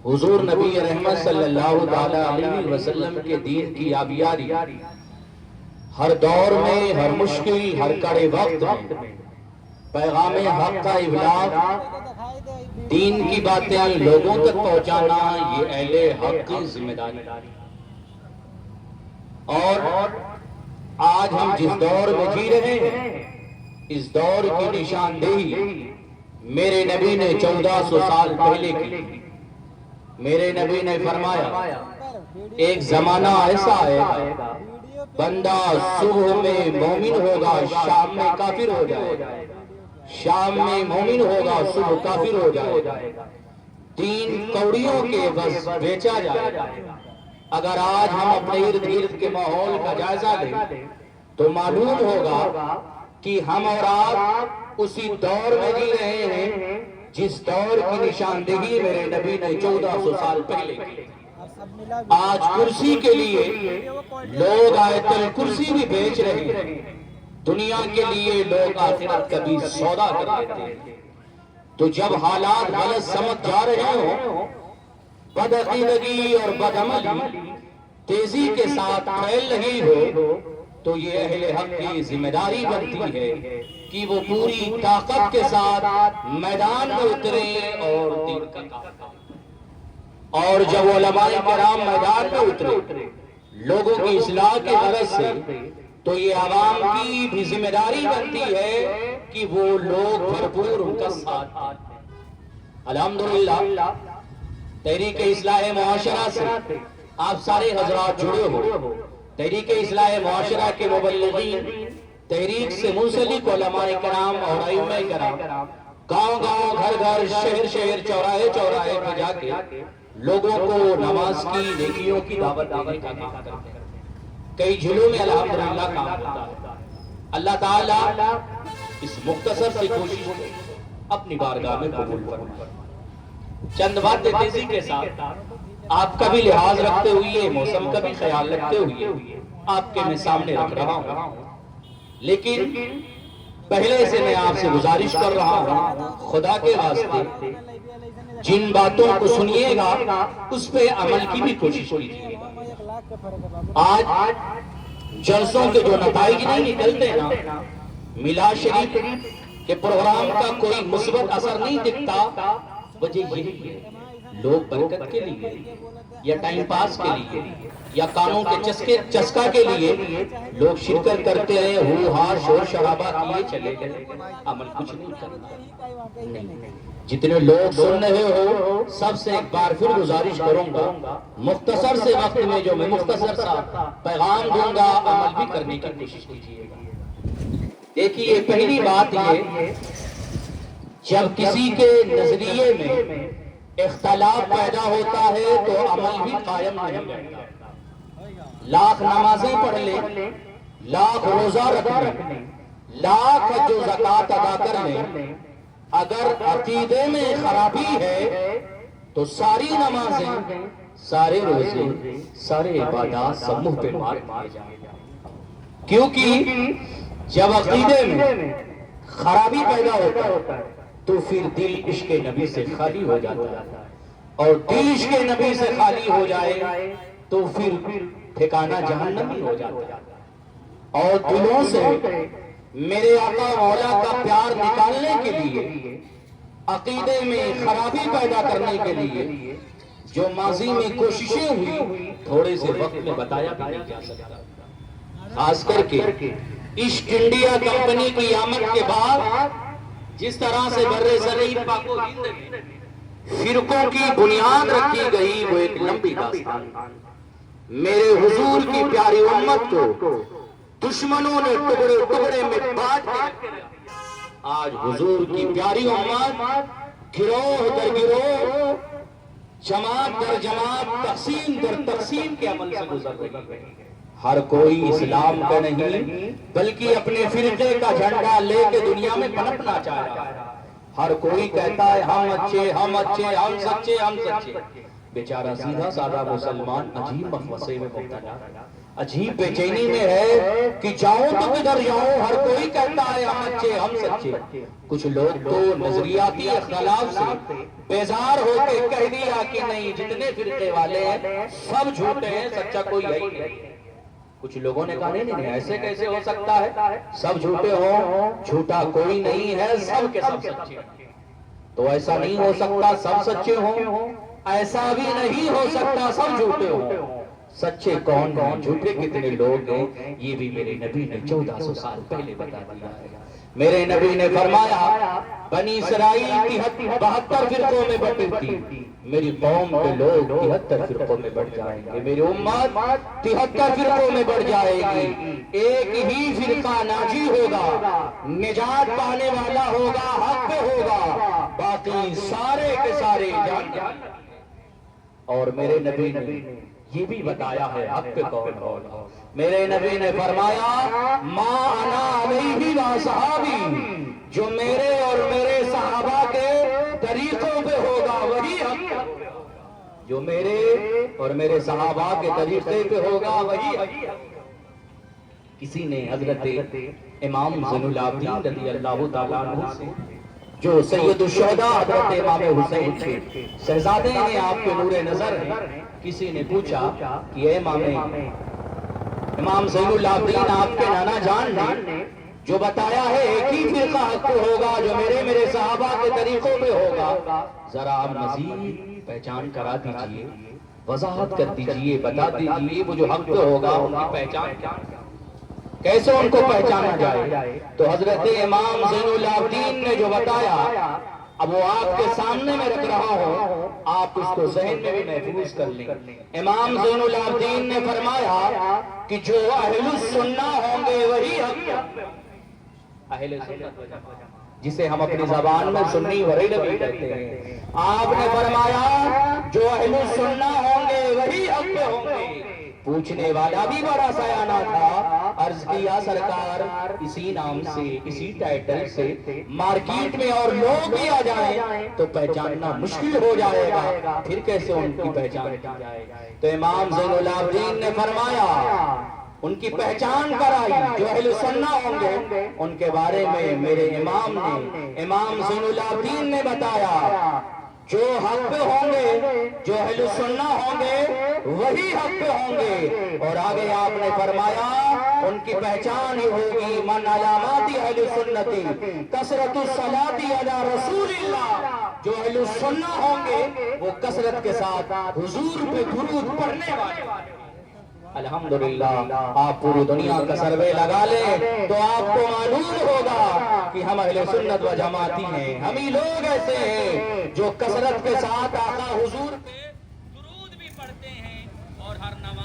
حضور نبی رحمت صلی اللہ تعالی علیہ وسلم کے دین کی آبیاری ہر دور میں، ہر مشکل، ہر کڑے وقت میں پیغام حق کا ابلاغ، دین کی باتیں لوگوں تک پہنچانا، یہ اہل حق کی ذمہ داری۔ اور آج ہم جس دور میں جی رہے ہیں، اس دور کی نشاندہی میرے نبی نے 1400 سال پہلے کی۔ میرے نبی نے فرمایا ایک زمانہ ایسا آئے گا، بندہ صبح میں مومن ہوگا، شام میں کافر ہو جائے گا، شام میں مومن ہوگا، صبح کافر ہو جائے گا، دین کوڑیوں کے بس بیچا جائے گا۔ اگر آج ہم اپنے ارد گرد کے ماحول کا جائزہ لیں تو معلوم ہوگا کہ ہم اور آپ اسی دور میں جی رہے ہیں جس دور کی نشاندہی میرے نبی نے 1400 سال پہلے کی۔ آج کرسی کے لیے لوگ آیت الکرسی بھی بیچ رہے ہیں، دنیا کے لیے لوگ آخرت کا بھی سودا کر لیتے ہیں۔ تو جب حالات غلط سمجھ جا رہے ہوں، بدعقیدگی اور بدعملی تیزی کے ساتھ پھیل رہی ہو، تو یہ اہل حق کی ذمہ داری بنتی ہے کہ وہ پوری طاقت کے ساتھ میدان میں اترے اور دین کا کام کریں۔ اور جب علماء کرام میدان میں اترے لوگوں کی اصلاح کے غرض سے، تو یہ عوام کی بھی ذمہ داری بنتی ہے کہ وہ لوگ بھرپور ان کا ساتھ دیں۔ الحمدللہ تحریک اصلاح معاشرہ سے آپ سارے حضرات جڑے ہو، تحریک اصلاح معاشرہ کے مبلغین، تحریک سے منسلک علماء کرام اور ائمہ کرام گاؤں گاؤں، گھر گھر، شہر شہر، چوراہے چوراہے پہ جا کے لوگوں کو نماز کی نیکیوں کی دعوت دینے کا کام کرتے ہیں۔ کئی ضلعوں میں الحمدللہ کام ہوتا ہے۔ اللہ تعالیٰ اس مختصر سی کوشش کو اپنی بارگاہ میں قبول فرمائے۔ چند باتیں تیزی کے ساتھ آپ کا بھی لحاظ رکھتے ہوئے، موسم کا بھی خیال رکھتے ہوئے آپ کے میں سامنے رکھ رہا ہوں، لیکن پہلے سے میں آپ سے گزارش کر رہا ہوں خدا کے واسطے جن باتوں کو سنیے گا اس پہ عمل کی بھی کوشش کیجیے گا۔ آج جلسوں کے جو نتائج نہیں نکلتے نا، میلاد شریف کے پروگرام کا کوئی مثبت اثر نہیں دکھتا، وجہ یہی ہے لوگ برکت کے لیے یا ٹائم پاس کے لیے یا کانوں کے چسکا کے لیے لوگ شرکت کرتے ہیں، ہو ہا شور شرابہ کیے چلے گئے، عمل کچھ نہیں کرنا۔ نہیں، جتنے لوگ سن رہے ہو سب سے ایک بار پھر گزارش کروں گا، مختصر سے وقت میں جو میں مختصر سا پیغام دوں گا، عمل بھی کرنے کی کوشش کیجیے گا۔ دیکھیے پہلی بات یہ، جب کسی کے نظریے میں اختلاف پیدا ہوتا ہے تو عمل بھی قائم نہیں رہتا۔ لاکھ نمازیں پڑھ لیں، لاکھ روزہ رکھ لیں، لاکھ جو زکوٰۃ ادا کر لیں، اگر عقیدے میں خرابی ہے تو ساری نمازیں، سارے روزے، سارے عبادات سب منہ پہ مار دیے جائیں گے۔ کیونکہ جب عقیدے میں خرابی پیدا ہوتا ہے تو پھر دل عشق نبی سے خالی ہو جاتا ہے، اور دل عشق نبی سے خالی ہو جائے تو پھر ٹھکانہ جہنم ہی ہو جاتا ہے۔ اور دلوں سے میرے آقا مولا کا پیار نکالنے کے لیے، عقیدے میں خرابی پیدا کرنے کے لیے جو ماضی میں کوششیں ہوئی، تھوڑے سے وقت میں بتایا بھی نہیں جا سکتا۔ خاص کر کے ایسٹ انڈیا کمپنی کی آمد کے بعد جس طرح سے برِ صغیر پاک و ہند میں فرقوں کی بنیاد رکھی گئی، وہ ایک لمبی داستان۔ میرے حضور کی پیاری امت کو دشمنوں نے ٹکڑے ٹکڑے میں بانٹ کے رکھ دیا۔ آج حضور کی پیاری امت گروہ در گروہ، جماعت در جماعت، تقسیم در تقسیم کے عمل سے گزر رہی ہے۔ ہر کوئی اسلام کا نہیں بلکہ اپنے فرقے کا جھنڈا لے کے دنیا میں پنپنا چاہ رہا ہے۔ ہر کوئی کہتا ہے ہم اچھے، ہم اچھے، ہم سچے، ہم سچے۔ بیچارہ سیدھا سادہ مسلمان عجیب مخمصے میں مبتلا۔ عجیب بے چینی میں ہے کہ جاؤں تو کدھر جاؤں، ہر کوئی کہتا ہے ہم سچے۔ کچھ لوگ تو نظریاتی اختلاف سے بیزار ہو کے کہہ دیا کہ نہیں، جتنے فرقے والے ہیں سب جھوٹے ہیں، سچا کوئی ہے ہی نہیں۔ کچھ لوگوں نے کہا نہیں ایسے کیسے ہو سکتا ہے، سب جھوٹے ہوں، جھوٹا کوئی نہیں ہے، سب کے سب سچے ہیں۔ تو ایسا نہیں ہو سکتا سب سچے ہوں، ایسا بھی نہیں ہو سکتا سب جھوٹے ہوں۔ سچے کون ہیں، جھوٹے کتنے لوگ ہیں، یہ بھی میرے نبی نے 1400 سال پہلے بتا دیا ہے۔ میرے نبی نے فرمایا بنی اسرائیل 72 فرقوں میں بٹی تھی، میری قوم کے لوگ 73 فرقوں میں بڑھ جائیں گے، میری امت 73 فرقوں میں بڑھ جائے گی، ایک ہی فرقہ ناجی ہوگا، نجات پانے والا ہوگا، حق پہ ہوگا، باقی سارے کے سارے جہنم۔ اور میرے نبی نے یہ بھی بتایا ہے حق پہ کون ہوگا۔ میرے نبی نے فرمایا ما انا علیہ و صحابی، جو میرے اور میرے صحابہ کے طریقوں پہ ہوگا وہی حق، جو میرے اور میرے صحابہ کے طریقے پہ ہوگا وہی حق۔ کسی نے حضرت امام زین العابدین رضی اللہ تعالیٰ عنہ سے، جو سید الشہداء حضرت امام حسین تھے، شہزادے ہیں، آپ کے نور نظر ہیں، کسی نے پوچھا کہ اے امام زین العابدین، آپ کے نانا جان نے جو بتایا ہے ایک ہی فرقہ حق ہوگا جو میرے صحابہ کے طریقوں پہ ہوگا، ذرا آپ مزید پہچان کرا دیجئے، وضاحت کر دیجئے، بتا دیجئے وہ جو حق ہوگا ان کی پہچان کیسے ان کو پہچانا جائے۔ تو حضرت امام زین العابدین نے جو بتایا، اب وہ آپ کے سامنے میں رکھ رہا ہوں، آپ اس کو ذہن میں بھی محفوظ کر لیں۔ امام زین العابدین نے فرمایا کہ جو اہل السنہ ہوں گے وہی حق، اہل سنت جسے ہم اپنی زبان میں سنی وریلوی کہتے ہیں، آپ نے فرمایا جو اہل السنہ ہوں گے وہی حق ہوں گے۔ پوچھنے والا بھی بڑا سیانہ تھا، عرض کیا سرکار اسی نام سے، اسی ٹائٹل سے مارکیٹ میں اور لوگ بھی آ جائیں تو پہچاننا مشکل ہو جائے گا، پھر کیسے ان کی پہچان کی جائے۔ تو امام زین العابدین نے فرمایا ان کی پہچان کرائی، جو اہل سنہ ہوں گے ان کے بارے میں میرے امام زین العابدین نے بتایا جو حق پہ ہوں گے، جو اہل سنہ ہوں گے وہی حق پہ ہوں گے۔ اور آگے آپ نے فرمایا ان کی پہچان ہی ہوگی من علامات اہل سنتی کثرت الصلاۃ علی رسول اللہ، جو اہل سنہ ہوں گے وہ کثرت کے ساتھ حضور پہ درود پڑھنے والے۔ الحمدللہ آپ پوری دنیا کا سروے لگا لیں تو آپ کو معلوم ہوگا کہ ہم اہل سنت و جماعتی ہیں، ہم ہی لوگ ایسے ہیں جو کثرت کے ساتھ آقا حضور پہ درود بھی پڑھتے ہیں اور ہر نماز